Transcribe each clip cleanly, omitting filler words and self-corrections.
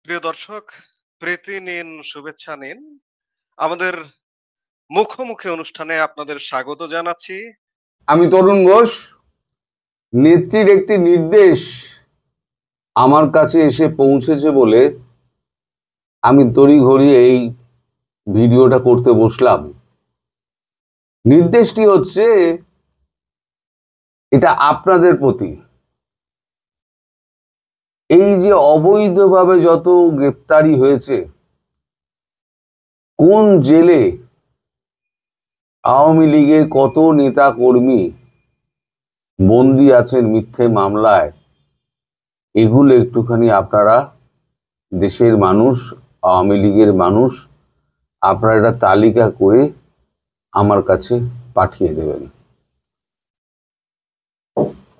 প্রিয় দর্শক, প্রীতি নিন, শুভেচ্ছা নিন। আমাদের মুখোমুখি অনুষ্ঠানে আপনাদের স্বাগত জানাচ্ছি। আমি তরুণ ঘোষ। নেত্রীর একটি নির্দেশ আমার কাছে এসে পৌঁছেছে বলে আমি তড়িঘড়ি এই ভিডিওটা করতে বসলাম। নির্দেশটি হচ্ছে এটা আপনাদের প্রতি। এই যে অবৈধভাবে যত গ্রেপ্তারি হয়েছে, কোন জেলে আওয়ামী লীগের কত নেতা কর্মী বন্দী আছেন মিথ্যে মামলায়, এগুলো একটুখানি আপনারা দেশের মানুষ, আওয়ামী লীগের মানুষ, আপনারা একটা তালিকা করে আমার কাছে পাঠিয়ে দেবেন।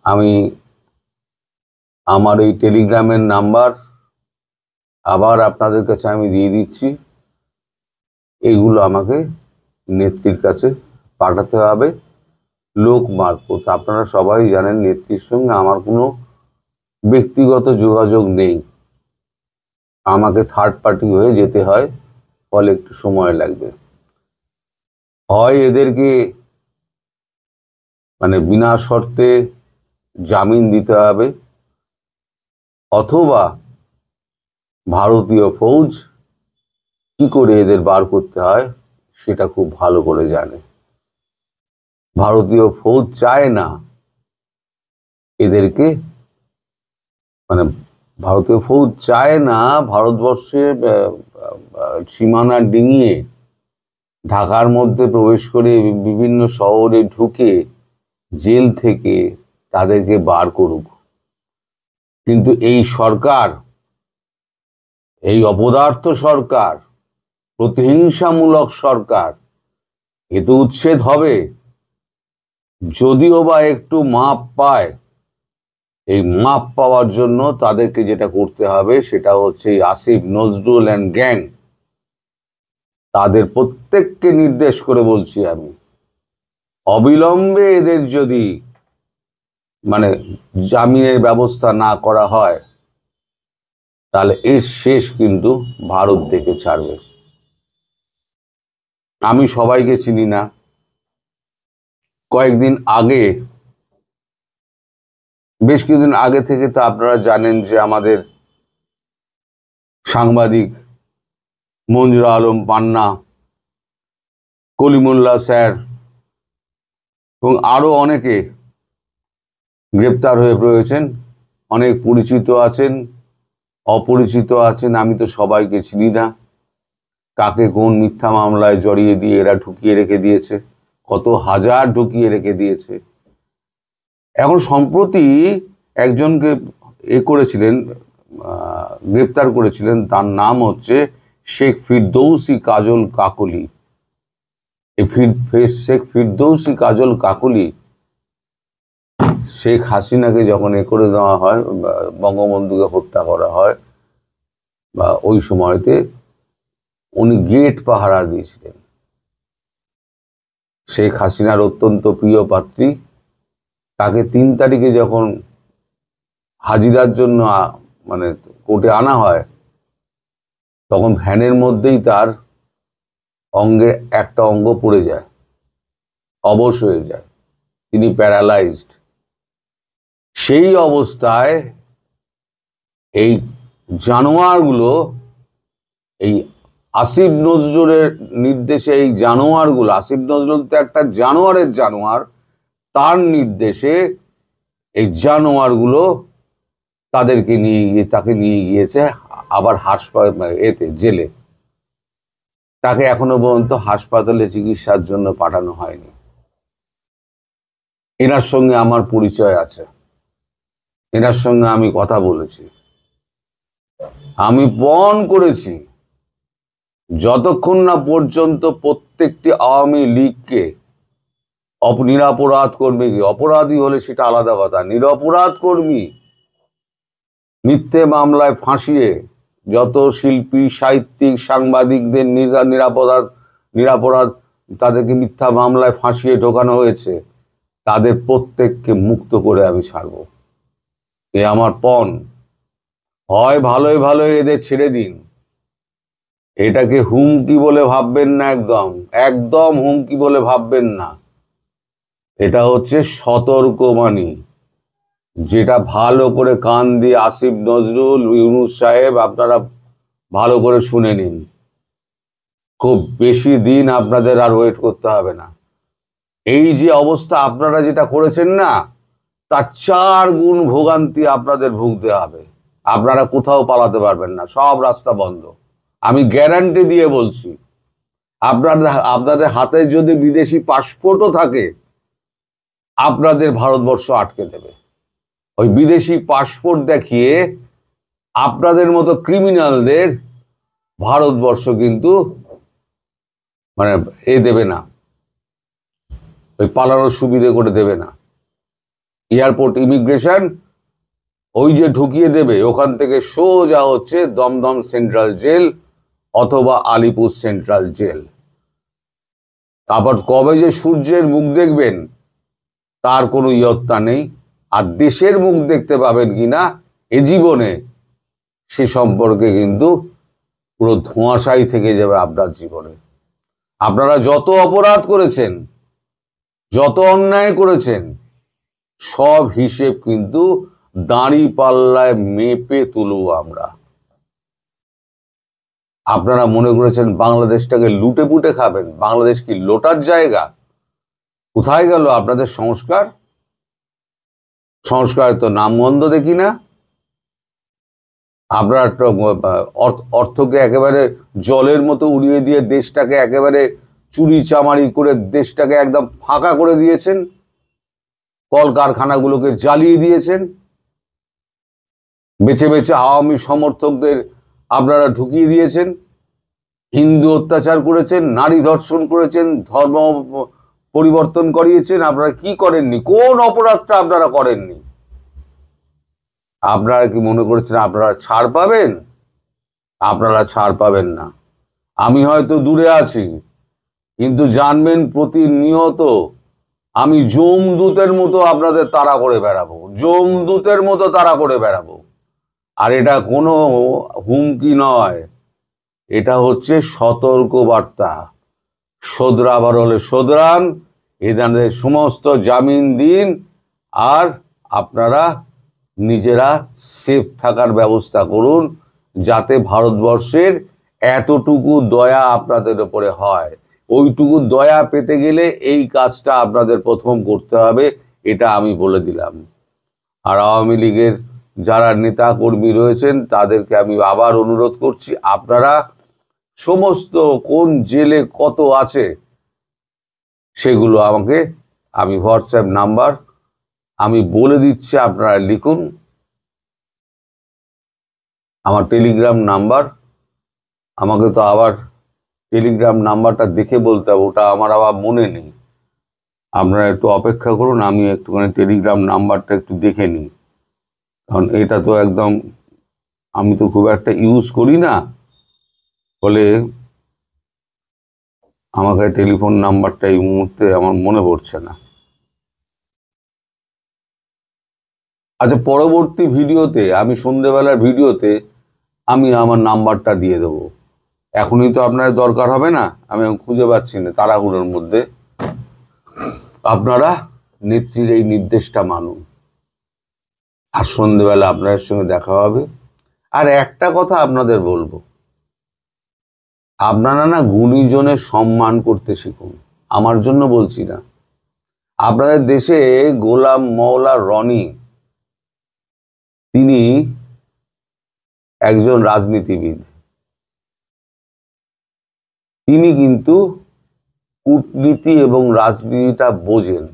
আমি আমার এই টেলিগ্রামের নাম্বার আবার আপনাদের কাছে আমি দিয়ে দিচ্ছি। এগুলো আমাকে নেত্রীর কাছে পাঠাতে হবে লোক মারফত। আপনারা সবাই জানেন নেত্রীর সঙ্গে আমার কোনো ব্যক্তিগত যোগাযোগ নেই। আমাকে থার্ড পার্টি হয়ে যেতে হয়, ফলে একটু সময় লাগবে। হয় এদেরকে বিনা শর্তে জামিন দিতে হবে, অথবা ভারতীয় ফৌজ কি করে এদের বার করতে হয় সেটা খুব ভালো করে জানে। ভারতীয় ফৌজ চায় না এদেরকে, ভারতীয় ফৌজ চায় না ভারতবর্ষের সীমানা ডিঙিয়ে ঢাকার মধ্যে প্রবেশ করে বিভিন্ন শহরে ঢুকে জেল থেকে তাদেরকে বার করুক। কিন্তু এই সরকার, এই অপদার্থ সরকার, প্রতিহিংসামূলক সরকার, এ তো উচ্ছেদ হবে। যদিও বা একটু মাপ পায়, এই মাপ পাওয়ার জন্য তাদেরকে যেটা করতে হবে সেটা হচ্ছে আসিফ নজরুল অ্যান্ড গ্যাং, তাদের প্রত্যেককে নির্দেশ করে বলছি আমি, অবিলম্বে এদের যদি জামিনের ব্যবস্থা না করা হয়, তাহলে এর শেষ কিন্তু ভারত দেখে ছাড়বে। আমি সবাইকে চিনি না। কয়েকদিন আগে, বেশ কিছুদিন আগে থেকে তো আপনারা জানেন যে আমাদের সাংবাদিক মঞ্জুর আলম পান্না, কলিমুল্লাহ স্যার এবং আরো অনেকে গ্রেপ্তার হয়ে রয়েছেন। অনেক পরিচিত আছেন, অপরিচিত আছেন। আমি তো সবাইকে চিনি না, কাকে কোন মিথ্যা মামলায় জড়িয়ে দিয়ে এরা ঢুকিয়ে রেখে দিয়েছে, কত হাজার ঢুকিয়ে রেখে দিয়েছে। এখন সম্প্রতি একজনকে গ্রেপ্তার করেছিলেন, তার নাম হচ্ছে শেখ ফিরদৌসী কাজল কাকলি। শেখ ফিরদৌসী কাজল কাকলি শেখ হাসিনাকে যখন করে দেওয়া হয়, বঙ্গবন্ধুকে হত্যা করা হয়, বা ওই সময়তে উনি গেট পাহারা দিয়েছিলেন। শেখ হাসিনার অত্যন্ত প্রিয় পাত্রী, তাকে 3 তারিখে যখন হাজিরার জন্য কোর্টে আনা হয়, তখন ভ্যানের মধ্যেই তার অঙ্গের একটা অঙ্গ পড়ে যায়, অবশ হয়ে যায়, তিনি প্যারালাইজড। সেই অবস্থায় এই জানোয়ারগুলো, এই আসিফ নজরুলের নির্দেশে এই জানোয়ারগুলো, আসিফ নজরুল তো একটা জানোয়ারের জানোয়ার, তার নির্দেশে এই জানোয়ারগুলো তাকে নিয়ে গিয়েছে আবার হাসপাতাল, জেলে। তাকে এখনো পর্যন্ত হাসপাতালে চিকিৎসার জন্য পাঠানো হয়নি। এনার সঙ্গে আমার পরিচয় আছে, এনার সঙ্গে আমি কথা বলেছি। আমি পণ করেছি, যতক্ষণ না পর্যন্ত প্রত্যেকটি আওয়ামী লীগকে, নিরপরাধ কর্মীকে, অপরাধী হলে সেটা আলাদা কথা, নিরপরাধ কর্মী মিথ্যে মামলায় ফাঁসিয়ে যত শিল্পী, সাহিত্যিক, সাংবাদিকদের নিরাপরাধ তাদেরকে মিথ্যা মামলায় ফাঁসিয়ে ঢোকানো হয়েছে, তাদের প্রত্যেককে মুক্ত করে আমি ছাড়ব। এ আমার পণ। হয় ভালোই ভালোই এদের ছেড়ে দিন, এটাকে হুমকি বলে ভাববেন না, একদম একদম হুমকি বলে ভাববেন না। এটা হচ্ছে সতর্কবাণী, যেটা ভালো করে কান দিয়ে আসিফ নজরুল, ইউনূস সাহেব আপনারা ভালো করে শুনে নিন। খুব বেশি দিন আপনাদের আর ওয়েট করতে হবে না। এই যে অবস্থা আপনারা যেটা করেছেন না, তার 4 গুণ ভোগান্তি আপনাদের ভুগতে হবে। আপনারা কোথাও পালাতে পারবেন না, সব রাস্তা বন্ধ। আমি গ্যারান্টি দিয়ে বলছি। আপনাদের আপনাদের হাতে যদি বিদেশি পাসপোর্টও থাকে, আপনাদের ভারতবর্ষ আটকে দেবে। ওই বিদেশি পাসপোর্ট দেখিয়ে আপনাদের মতো ক্রিমিনালদের ভারতবর্ষ কিন্তু মানে দেবে না, ওই পালানোর সুবিধে করে দেবে না। এয়ারপোর্ট ইমিগ্রেশন ওই যে ঢুকিয়ে দেবে, ওখান থেকে সোজা হচ্ছে দমদম সেন্ট্রাল জেল অথবা আলিপুর সেন্ট্রাল জেল। তারপর কবে যে সূর্যের মুখ দেখবেন তার কোনো ইয়ত্তা নেই। আর দেশের মুখ দেখতে পাবেন কিনা এ জীবনে, সে সম্পর্কে কিন্তু পুরো ধোঁয়াশাই থেকে যাবে আপনার জীবনে। আপনারা যত অপরাধ করেছেন, যত অন্যায় করেছেন, সব হিসেব কিন্তু দাঁড়ি পাল্লায় মেপে তুলব আমরা। আপনারা মনে করেছেন বাংলাদেশটাকে লুটে পুটে খাবেন? বাংলাদেশ কি লোটার জায়গা? কোথায় গেল আপনাদের সংস্কার? সংস্কারের তো নামগন্ধ দেখি না। আপনারা অর্থকে একেবারে জলের মতো উড়িয়ে দিয়ে দেশটাকে একেবারে চুরি চামারি করে দেশটাকে একদম ফাঁকা করে দিয়েছেন, কলকারখানাগুলোকে জ্বালিয়ে দিয়েছেন, বেছে বেছে আওয়ামী সমর্থকদের আপনারা ঢুকিয়ে দিয়েছেন, হিন্দু অত্যাচার করেছেন, নারী ধর্ষণ করেছেন, ধর্ম পরিবর্তন করিয়েছেন। আপনারা কি করেননি? কোন অপরাধটা আপনারা করেননি? আপনারা কি মনে করেছেন আপনারা ছাড় পাবেন? আপনারা ছাড় পাবেন না। আমি হয়তো দূরে আছি, কিন্তু জানবেন প্রতিনিয়ত আমি যমদূতের মতো আপনাদের তাড়া করে বেড়াবো, যমদূতের মতো তাড়া করে বেড়াবো। আর এটা কোনো হুমকি নয়, এটা হচ্ছে সতর্ক বার্তা। শোধরাবার হলে শোধরান, এদের সমস্ত জামিন দিন, আর আপনারা নিজেরা সেফ থাকার ব্যবস্থা করুন, যাতে ভারতবর্ষের এতটুকু দয়া আপনাদের উপরে হয়। ওইটুকু দয়া পেতে গেলে এই কাজটা আপনাদের প্রথম করতে হবে, এটা আমি বলে দিলাম। আর আওয়ামী লীগের যারা নেতা কর্মী রয়েছেন তাদেরকে আমি আবার অনুরোধ করছি, আপনারা সমস্ত কোন জেলে কত আছে সেগুলো আমাকে, আমি হোয়াটসঅ্যাপ নাম্বার আমি বলে দিচ্ছি, আপনারা লিখুন। আমার টেলিগ্রাম নাম্বার, আমাকে তো আবার টেলিগ্রাম নাম্বারটা দেখে বলতে হবে, ওটা আমার আবার মনে নেই। আপনারা একটু অপেক্ষা করুন, আমি একটুখানি টেলিগ্রাম নাম্বারটা একটু দেখে নিই, কারণ এটা তো একদম আমি তো খুব একটা ইউজ করি না, ফলে আমাকে টেলিফোন নাম্বারটা এই মুহূর্তে আমার মনে পড়ছে না। আচ্ছা, পরবর্তী ভিডিওতে আমি সন্ধ্যেবেলার ভিডিওতে আমি আমার নাম্বারটা দিয়ে দেবো। এখনই তো আপনার দরকার হবে না, আমি খুঁজে পাচ্ছি না তাড়াহুড়োর মধ্যে। আপনারা নেত্রীর এই নির্দেশটা মানুন, আর সন্ধ্যেবেলা আপনাদের সঙ্গে দেখা হবে। আর একটা কথা আপনাদের বলবো, আপনারা না গুণীজনের সম্মান করতে শিখুন। আমার জন্য বলছি না, আপনাদের দেশে গোলাম মওলা রনি, তিনি একজন রাজনীতিবিদ, তিনি কিন্তু কূটনীতি এবং রাজনীতিটা বোঝেন।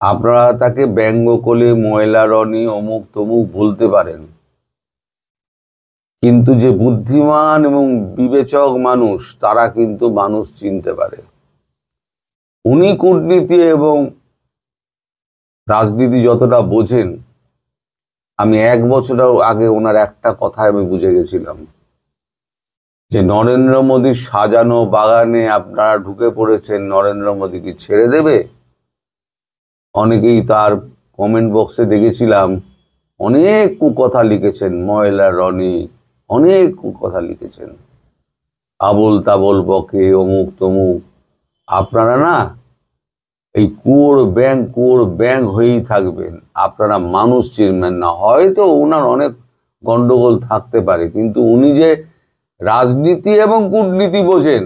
আপনারা তাকে ব্যঙ্গ করে ময়লা রনি অমুক তমুক বলতে পারেন, কিন্তু যে বুদ্ধিমান এবং বিবেচক মানুষ, তারা কিন্তু মানুষ চিনতে পারে। উনি কূটনীতি এবং রাজনীতি যতটা বোঝেন, আমি 1 বছর আগে ওনার একটা কথায় আমি বুঝে গেছিলাম, যে নরেন্দ্র মোদীর সাজানো বাগানে আপনারা ঢুকে পড়েছেন, নরেন্দ্র মোদী কি ছেড়ে দেবে? অনেকেই তার কমেন্ট বক্সে দেখেছিলাম অনেক কুকথা লিখেছেন, ময়লা রনি অনেক কুকথা লিখেছেন, আবোল তাবোল বকে, অমুক তমুক। আপনারা না এই কুয়োর ব্যাং হয়েই থাকবেন, আপনারা মানুষ চিনবেন না। হয়তো ওনার অনেক গন্ডগোল থাকতে পারে, কিন্তু উনি যে রাজনীতি এবং কূটনীতি বোঝেন,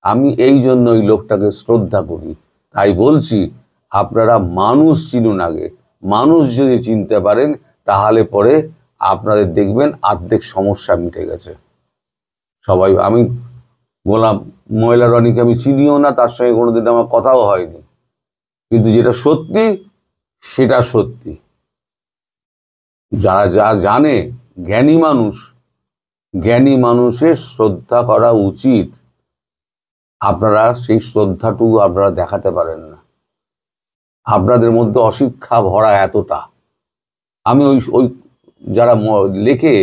আমি এই জন্য ওই লোকটাকে শ্রদ্ধা করি। তাই বলছি, আপনারা মানুষ চিনুন আগে। মানুষ যদি চিনতে পারেন, তাহলে পরে আপনাদের দেখবেন অর্ধেক সমস্যা মিটে গেছে। সবাই, আমি বললাম ময়লা রনিকে আমি চিনিও না, তার সঙ্গে কোনোদিন আমার কথাও হয়নি, কিন্তু যেটা সত্যি সেটা সত্যি। যারা যা জানে, জ্ঞানী মানুষের শ্রদ্ধা করা উচিত। আপনারা সেই শ্রদ্ধাটুকু আপনারা দেখাতে পারেন না, আপনাদের মধ্যে অশিক্ষা ভরা এতটা। আমি ওই ওই যারা লেখে,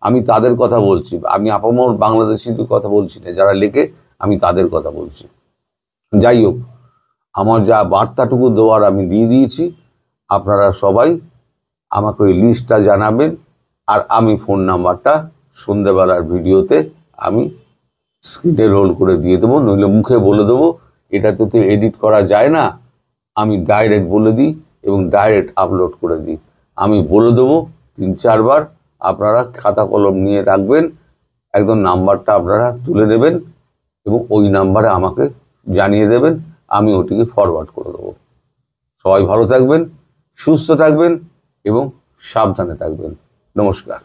আমি তাদের কথা বলছি, আমি আপামর বাংলাদেশিদের কথা বলছি না, যারা লেখে আমি তাদের কথা বলছি। যাই হোক, আমার যা বার্তাটুকু দেওয়ার আমি দিয়ে দিয়েছি। আপনারা সবাই আমাকে ওই লিস্টটা জানাবেন, আর আমি ফোন নাম্বারটা সন্ধ্যেবেলার ভিডিওতে আমি স্ক্রিনে রোল করে দিয়ে দেবো, নইলে মুখে বলে দেবো। এটাতে তো এডিট করা যায় না, আমি ডাইরেক্ট বলে দিই এবং ডাইরেক্ট আপলোড করে দিই। আমি বলে দেবো 3-4 বার, আপনারা খাতা কলম নিয়ে রাখবেন, একদম নাম্বারটা আপনারা তুলে নেবেন এবং ওই নাম্বারে আমাকে জানিয়ে দেবেন, আমি ওটিকে ফরওয়ার্ড করে দেবো। সবাই ভালো থাকবেন, সুস্থ থাকবেন এবং সাবধানে থাকবেন। নমস্কার।